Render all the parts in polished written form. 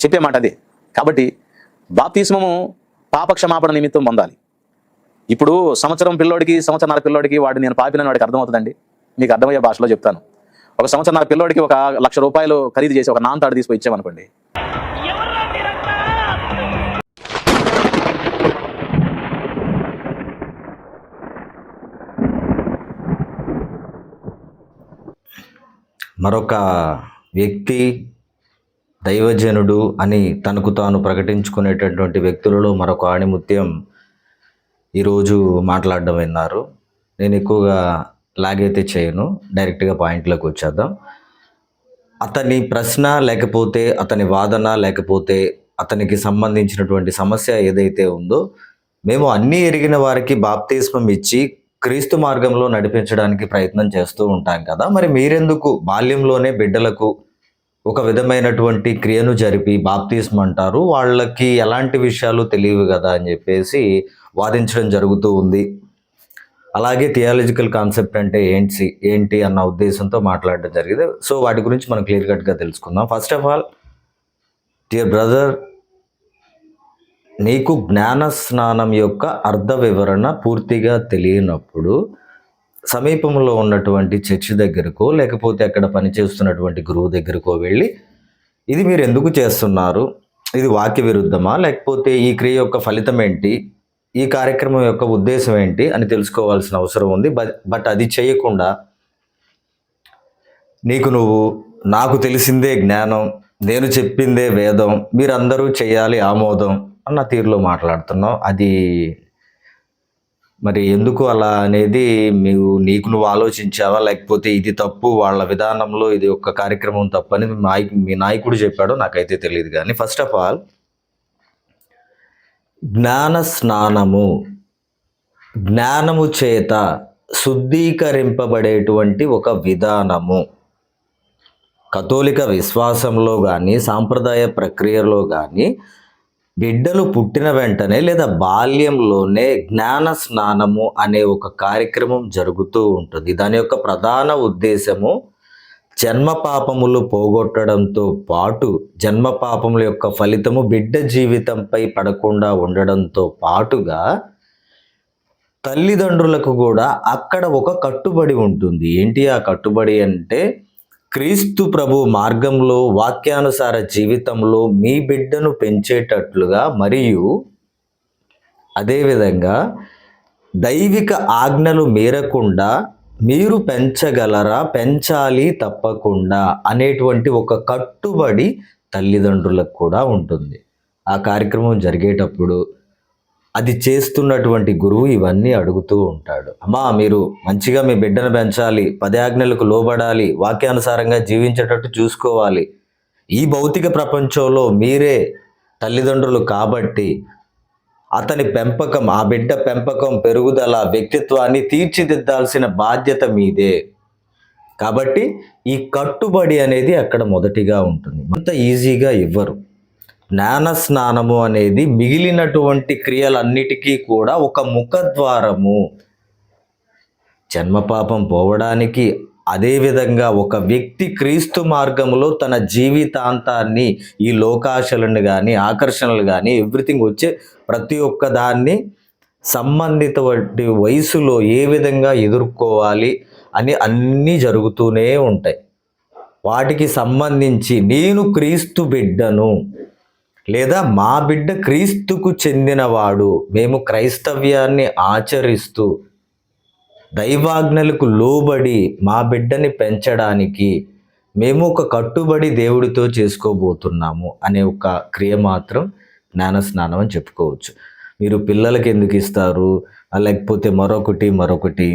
చెప్పే మాట అదే. కాబట్టి బాప్తిస్మము పాపక్షమాపణ నిమిత్తం పొందాలి. ఇప్పుడు సంవత్సరం పిల్లోడికి, సంవత్సరన్నర పిల్లోడికి వాడు నేను పాపినని వాడికి అర్థమవుతుందండి? మీకు అర్థమయ్యే భాషలో చెప్తాను. ఒక సంవత్సరన్నర పిల్లోడికి ఒక ₹1,00,000 ఖరీదు చేసి ఒక నాన్ తాడు తీసుకొని ఇచ్చామనుకోండి, మరొక వ్యక్తి దైవజనుడు అని తనకు తాను ప్రకటించుకునేటటువంటి వ్యక్తులలో మరొక ఆణిముత్యం ఈరోజు మాట్లాడడం విన్నారు. నేను ఎక్కువగా లాగైతే చేయను, డైరెక్ట్గా పాయింట్లోకి వచ్చేద్దాం. అతని ప్రశ్న లేకపోతే అతని వాదన లేకపోతే అతనికి సంబంధించినటువంటి సమస్య ఏదైతే ఉందో, మేము అన్నీ ఎరిగిన వారికి బాప్తిస్మం ఇచ్చి క్రీస్తు మార్గంలో నడిపించడానికి ప్రయత్నం చేస్తూ ఉంటాం కదా, మరి మీరెందుకు బాల్యంలోనే బిడ్డలకు ఒక విధమైనటువంటి క్రియను జరిపి బాప్తిస్మం అంటారు, వాళ్ళకి ఎలాంటి విషయాలు తెలియవు కదా అని చెప్పేసి వాదించడం జరుగుతూ ఉంది. అలాగే థియాలజికల్ కాన్సెప్ట్ అంటే ఏంటి అన్న ఉద్దేశంతో మాట్లాడడం జరిగింది. సో వాటి గురించి మనం క్లియర్ కట్గా తెలుసుకుందాం. First of all, dear brother, నీకు జ్ఞాన స్నానం యొక్క అర్థ వివరణ పూర్తిగా తెలియనప్పుడు సమీపంలో ఉన్నటువంటి చర్చి దగ్గరకో లేకపోతే అక్కడ పనిచేస్తున్నటువంటి గురువు దగ్గరకో వెళ్ళి, ఇది మీరు ఎందుకు చేస్తున్నారు, ఇది వాక్య విరుద్ధమా, లేకపోతే ఈ క్రియ యొక్క ఫలితం ఏంటి, ఈ కార్యక్రమం యొక్క ఉద్దేశం ఏంటి అని తెలుసుకోవాల్సిన అవసరం ఉంది. బట్ అది చేయకుండా నువ్వు నాకు తెలిసిందే జ్ఞానం, నేను చెప్పిందే వేదం, మీరందరూ చేయాలి ఆమోదం అన్న తీరులో మాట్లాడుతున్నావు. అది మరి ఎందుకు అలా అనేది నీకు నువ్వు ఆలోచించావా, లేకపోతే ఇది తప్పు, వాళ్ళ విధానంలో ఇది ఒక కార్యక్రమం తప్పు అని మీ నాయకుడు చెప్పాడో నాకైతే తెలియదు. కానీ ఫస్ట్ ఆఫ్ ఆల్, జ్ఞాన స్నానము జ్ఞానము చేత శుద్ధీకరింపబడేటువంటి ఒక విధానము. కథోలిక విశ్వాసంలో కానీ సాంప్రదాయ ప్రక్రియలో కానీ బిడ్డలు పుట్టిన వెంటనే లేదా బాల్యంలోనే జ్ఞాన స్నానము అనే ఒక కార్యక్రమం జరుగుతూ ఉంటుంది. దాని యొక్క ప్రధాన ఉద్దేశము జన్మ పాపములు పోగొట్టడంతో పాటు జన్మ పాపముల యొక్క ఫలితము బిడ్డ జీవితంపై పడకుండా ఉండడంతో పాటుగా తల్లిదండ్రులకు కూడా అక్కడ ఒక కట్టుబడి ఉంటుంది. ఏంటి ఆ కట్టుబడి అంటే, క్రీస్తు ప్రభు మార్గంలో వాక్యానుసార జీవితంలో మీ బిడ్డను పెంచేటట్లుగా మరియు అదేవిధంగా దైవిక ఆజ్ఞలు మీరకుండా మీరు పెంచగలరా, పెంచాలి తప్పకుండా అనేటువంటి ఒక కట్టుబడి తల్లిదండ్రులకు కూడా ఉంటుంది. ఆ కార్యక్రమం జరిగేటప్పుడు అది చేస్తున్నటువంటి గురువు ఇవన్నీ అడుగుతూ ఉంటాడు. అమ్మా, మీరు మంచిగా మీ బిడ్డను పెంచాలి, 10 ఆజ్ఞలకు లోబడాలి, వాక్యానుసారంగా జీవించేటట్టు చూసుకోవాలి. ఈ భౌతిక ప్రపంచంలో మీరే తల్లిదండ్రులు కాబట్టి అతని పెంపకం, ఆ బిడ్డ పెంపకం, పెరుగుదల, వ్యక్తిత్వాన్ని తీర్చిదిద్దాల్సిన బాధ్యత మీదే. కాబట్టి ఈ కట్టుబడి అనేది అక్కడ మొదటిగా ఉంటుంది. అంత ఈజీగా ఇవ్వరు. జ్ఞాన స్నానము అనేది మిగిలినటువంటి క్రియలన్నిటికీ కూడా ఒక ముఖద్వారము. జన్మపాపం పోవడానికి, అదేవిధంగా ఒక వ్యక్తి క్రీస్తు మార్గంలో తన జీవితాంతాన్ని ఈ లోకాశలను కానీ ఆకర్షణలు కానీ ఎవ్రీథింగ్ వచ్చే ప్రతి ఒక్క దాన్ని సంబంధిత వయసులో ఏ విధంగా ఎదుర్కోవాలి అని అన్నీ జరుగుతూనే ఉంటాయి. వాటికి సంబంధించి నేను క్రీస్తు బిడ్డను లేదా మా బిడ్డ క్రీస్తుకు చెందినవాడు, మేము క్రైస్తవ్యాన్ని ఆచరిస్తూ దైవాజ్ఞలకు లోబడి మా బిడ్డని పెంచడానికి మేము ఒక కట్టుబడి దేవుడితో చేసుకోబోతున్నాము అనే ఒక క్రియ మాత్రం జ్ఞాన స్నానం అని చెప్పుకోవచ్చు. మీరు పిల్లలకి ఎందుకు ఇస్తారు, లేకపోతే మరొకటి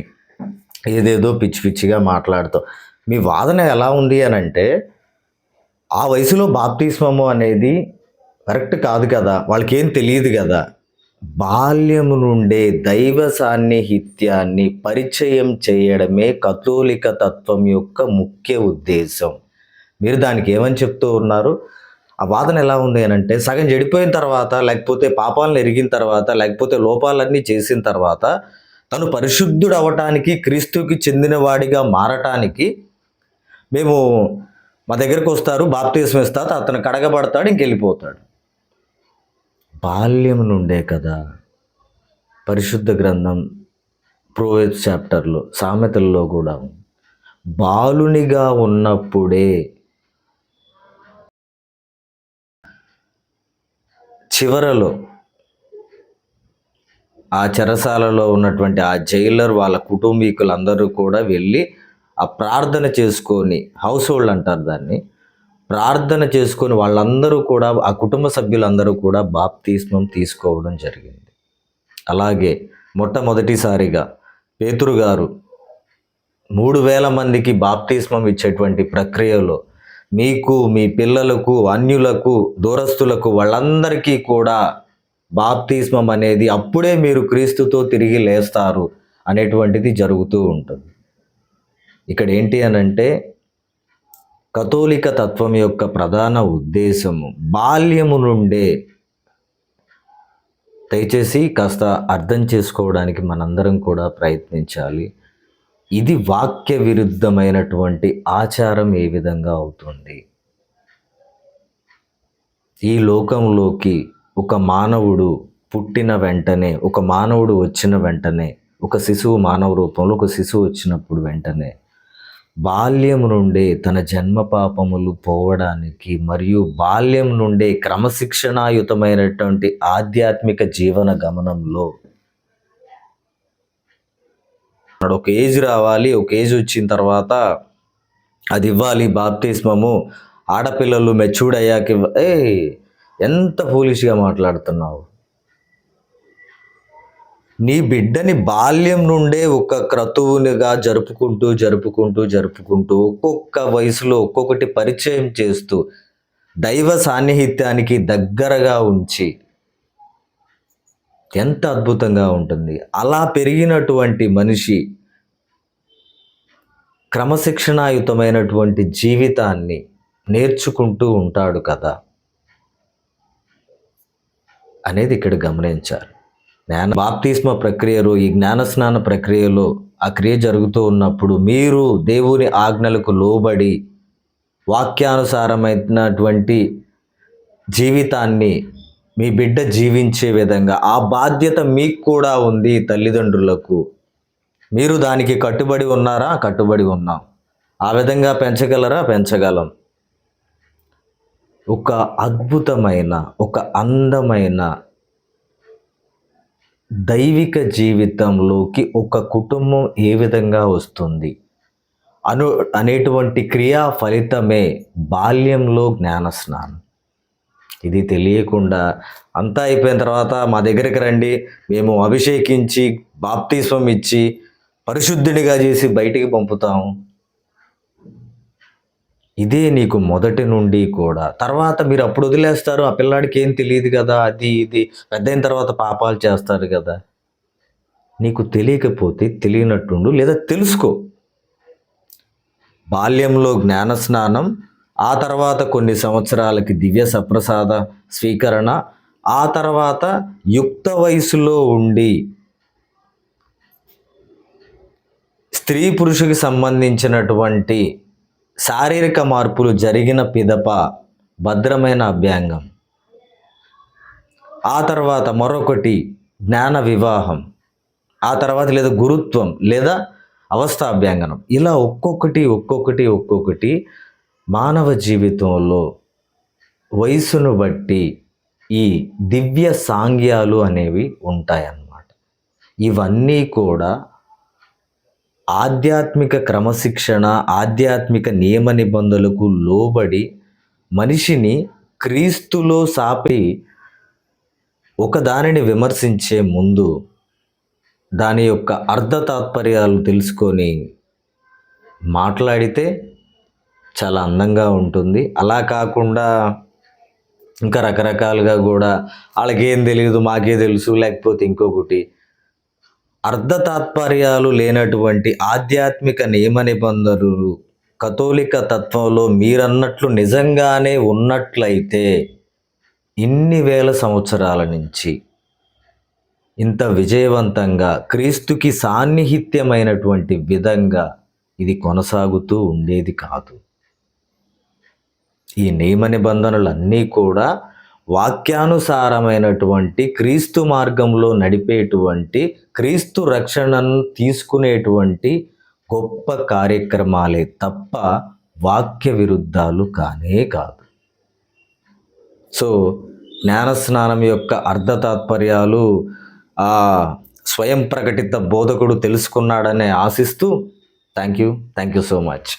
ఏదేదో పిచ్చి పిచ్చిగా మాట్లాడతాం. మీ వాదన ఎలా ఉంది అని అంటే, ఆ వయసులో బాప్తిస్మము అనేది కరెక్ట్ కాదు కదా, వాళ్ళకి ఏం తెలియదు కదా. బాల్యము నుండే దైవ సాన్నిహిత్యాన్ని పరిచయం చేయడమే కథోలిక తత్వం యొక్క ముఖ్య ఉద్దేశం. మీరు దానికి ఏమని చెప్తూ ఉన్నారు? ఆ వాదన ఎలా ఉంది అని అంటే, సగం చెడిపోయిన తర్వాత, లేకపోతే పాపాలను ఎరిగిన తర్వాత, లేకపోతే లోపాలన్నీ చేసిన తర్వాత తను పరిశుద్ధుడు అవ్వటానికి, క్రీస్తుకి చెందిన వాడిగా మారటానికి మేము మా దగ్గరకు వస్తారు, బాప్తిస్మం ఇస్తారు, అతను కడగబడతాడు, ఇంకెళ్ళిపోతాడు. బాల్యం నుండే కదా పరిశుద్ధ గ్రంథం ప్రోవెర్బ్స్ చాప్టర్లో, సామెతల్లో కూడా బాలునిగా ఉన్నప్పుడే చివరలో ఆ చెరసాలలో ఉన్నటువంటి ఆ జైలర్ వాళ్ళ కుటుంబీకులందరూ కూడా వెళ్ళి ఆ ప్రార్థన చేసుకొని, హౌస్ హోల్డ్ అంటారు దాన్ని, ప్రార్థన చేసుకొని వాళ్ళందరూ కూడా, ఆ కుటుంబ సభ్యులందరూ కూడా బాప్తిస్మం తీసుకోవడం జరిగింది. అలాగే మొట్టమొదటిసారిగా పేతురు గారు 3,000 మందికి బాప్తిస్మం ఇచ్చేటువంటి ప్రక్రియలో మీకు, మీ పిల్లలకు, అన్యులకు, దూరస్తులకు, వాళ్ళందరికీ కూడా బాప్తిస్మం అనేది అప్పుడే మీరు క్రీస్తుతో తిరిగి లేస్తారు అనేటువంటిది జరుగుతూ ఉంటుంది. ఇక్కడ ఏంటి అనంటే కథోలిక తత్వం యొక్క ప్రధాన ఉద్దేశము బాల్యము నుండే, దయచేసి కాస్త అర్థం చేసుకోవడానికి మనందరం కూడా ప్రయత్నించాలి. ఇది వాక్య విరుద్ధమైనటువంటి ఆచారం ఏ విధంగా అవుతుంది? ఈ లోకంలోకి ఒక మానవుడు పుట్టిన వెంటనే, ఒక మానవుడు వచ్చిన వెంటనే, ఒక శిశువు మానవ రూపంలో ఒక శిశువు వచ్చినప్పుడు వెంటనే బాల్యం నుండే తన జన్మ పాపములు పోవడానికి మరియు బాల్యం నుండే క్రమశిక్షణాయుతమైనటువంటి ఆధ్యాత్మిక జీవన గమనంలో ఒక ఏజ్ రావాలి. ఒక ఏజ్ వచ్చిన తర్వాత అది ఇవ్వాలి బాప్తిస్మము. ఆడపిల్లలు మెచ్యూర్డ్ అయ్యాక ఎంత ఫూలిష్గా మాట్లాడుతున్నావు. నీ బిడ్డని బాల్యం నుండే ఒక క్రతువునిగా జరుపుకుంటూ ఒక్కొక్క వయసులో ఒక్కొక్కటి పరిచయం చేస్తూ దైవ సాన్నిహిత్యానికి దగ్గరగా ఉంచి ఎంత అద్భుతంగా ఉంటుంది. అలా పెరిగినటువంటి మనిషి క్రమశిక్షణాయుతమైనటువంటి జీవితాన్ని నేర్చుకుంటూ ఉంటాడు కదా అనేది ఇక్కడ గమనించాలి. బాప్తిస్మ ప్రక్రియలో, ఈ జ్ఞానస్నాన ప్రక్రియలో ఆ క్రియ జరుగుతూ ఉన్నప్పుడు మీరు దేవుని ఆజ్ఞలకు లోబడి వాక్యానుసారమైనటువంటి జీవితాన్ని మీ బిడ్డ జీవించే విధంగా ఆ బాధ్యత మీకు కూడా ఉంది. తల్లిదండ్రులకు మీరు దానికి కట్టుబడి ఉన్నారా? కట్టుబడి ఉన్నాం. ఆ విధంగా పెంచగలరా? పెంచగలం. ఒక అద్భుతమైన, ఒక అందమైన దైవిక జీవితంలోకి ఒక కుటుంబం ఏ విధంగా వస్తుంది అనేటువంటి క్రియా ఫలితమే బాల్యంలో జ్ఞానస్నానం. ఇది తెలియకుండా అంతా అయిపోయిన తర్వాత మా దగ్గరికి రండి, మేము అభిషేకించి బాప్తిస్మం ఇచ్చి పరిశుద్ధునిగా చేసి బయటికి పంపుతాము. ఇదే నీకు మొదటి నుండి కూడా. తర్వాత మీరు అప్పుడు వదిలేస్తారు, ఆ పిల్లాడికి ఏం తెలియదు కదా, అది ఇది పెద్దయిన తర్వాత పాపాలు చేస్తారు కదా. నీకు తెలియకపోతే తెలియనట్టుండు, లేదా తెలుసుకో. బాల్యంలో జ్ఞానస్నానం, ఆ తర్వాత కొన్ని సంవత్సరాలకి దివ్య సప్రసాద స్వీకరణ, ఆ తర్వాత యుక్త వయసులో ఉండి స్త్రీ పురుషుకి సంబంధించినటువంటి శారీరక మార్పులు జరిగిన పిదప భద్రమైన అభ్యాంగం, ఆ తర్వాత మరొకటి జ్ఞాన వివాహం, ఆ తర్వాత లేదా గురుత్వం లేదా అవస్థాభ్యాంగనం. ఇలా ఒక్కొక్కటి మానవ జీవితంలో వయసును బట్టి ఈ దివ్య సాంగ్యాలు అనేవి ఉంటాయన్నమాట. ఇవన్నీ కూడా ఆధ్యాత్మిక క్రమశిక్షణ, ఆధ్యాత్మిక నియమ నిబంధనలకు లోబడి మనిషిని క్రీస్తులో సాపి ఒకదానిని విమర్శించే ముందు దాని యొక్క అర్థ తాత్పర్యాలు తెలుసుకొని మాట్లాడితే చాలా అందంగా ఉంటుంది. అలా కాకుండా ఇంకా రకరకాలుగా కూడా వాళ్ళకేం తెలియదు మాకే తెలుసు, లేకపోతే ఇంకొకటి అర్ధ తాత్పర్యాలు లేనటువంటి ఆధ్యాత్మిక నియమ నిబంధనలు కథోలిక తత్వంలో మీరన్నట్లు నిజంగానే ఉన్నట్లయితే ఇన్ని వేల సంవత్సరాల నుంచి ఇంత విజయవంతంగా క్రీస్తుకి సాన్నిహిత్యమైనటువంటి విధంగా ఇది కొనసాగుతూ ఉండేది కాదు. ఈ నియమ నిబంధనలన్నీ కూడా వాక్యానుసారమైనటువంటి క్రీస్తు మార్గంలో నడిపేటువంటి క్రీస్తు రక్షణను తీసుకునేటువంటి గొప్ప కార్యక్రమాలే తప్ప వాక్య విరుద్ధాలు కానే కాదు. సో జ్ఞానస్నానం యొక్క అర్థతాత్పర్యాలు ఆ స్వయం ప్రకటిత బోధకుడు తెలుసుకున్నాడనే ఆశిస్తూ థ్యాంక్ యూ సో మచ్.